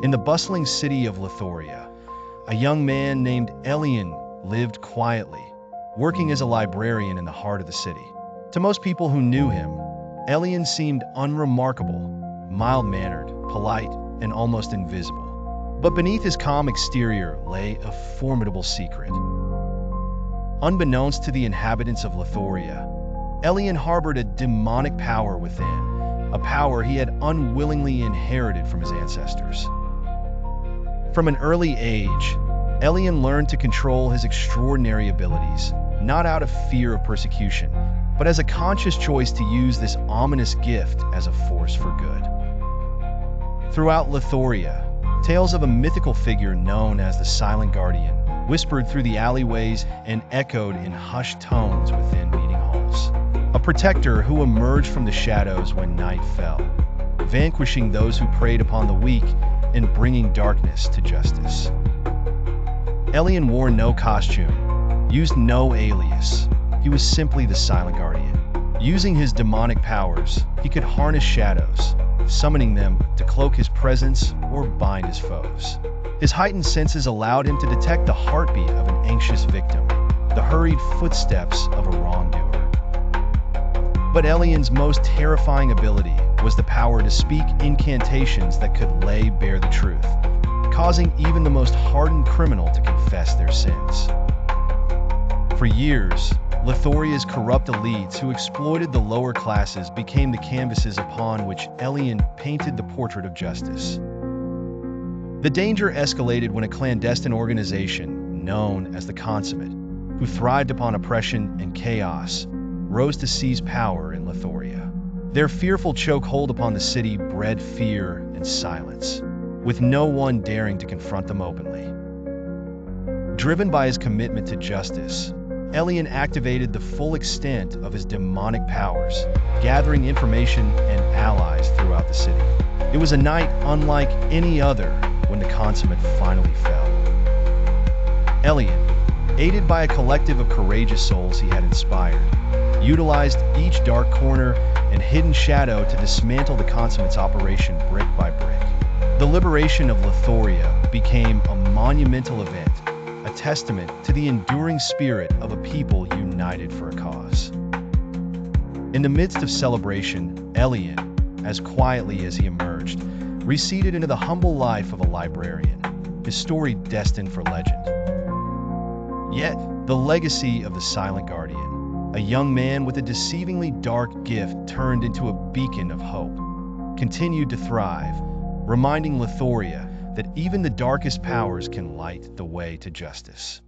In the bustling city of Lithoria, a young man named Elian lived quietly, working as a librarian in the heart of the city. To most people who knew him, Elian seemed unremarkable, mild-mannered, polite, and almost invisible. But beneath his calm exterior lay a formidable secret. Unbeknownst to the inhabitants of Lithoria, Elian harbored a demonic power within, a power he had unwillingly inherited from his ancestors. From an early age, Elian learned to control his extraordinary abilities, not out of fear of persecution, but as a conscious choice to use this ominous gift as a force for good. Throughout Lithoria, tales of a mythical figure known as the Silent Guardian whispered through the alleyways and echoed in hushed tones within meeting halls. A protector who emerged from the shadows when night fell, vanquishing those who preyed upon the weak and bringing darkness to justice. Elian wore no costume, used no alias. He was simply the Silent Guardian. Using his demonic powers, he could harness shadows, summoning them to cloak his presence or bind his foes. His heightened senses allowed him to detect the heartbeat of an anxious victim, the hurried footsteps of a wrongdoer. But Elian's most terrifying ability was the power to speak incantations that could lay bare the truth, causing even the most hardened criminal to confess their sins. For years, Lithoria's corrupt elites who exploited the lower classes became the canvases upon which Elian painted the portrait of justice. The danger escalated when a clandestine organization, known as the Consummate, who thrived upon oppression and chaos, rose to seize power in Lithoria. Their fearful chokehold upon the city bred fear and silence, with no one daring to confront them openly. Driven by his commitment to justice, Elian activated the full extent of his demonic powers, gathering information and allies throughout the city. It was a night unlike any other when the Consummate finally fell. Elian, aided by a collective of courageous souls he had inspired, utilized each dark corner and hidden shadow to dismantle the Consummate's operation brick by brick. The liberation of Lithoria became a monumental event, a testament to the enduring spirit of a people united for a cause. In the midst of celebration, Elian, as quietly as he emerged, receded into the humble life of a librarian, his story destined for legend. Yet, the legacy of the Silent Guardian, a young man with a deceivingly dark gift turned into a beacon of hope, continued to thrive, reminding Lithoria that even the darkest powers can light the way to justice.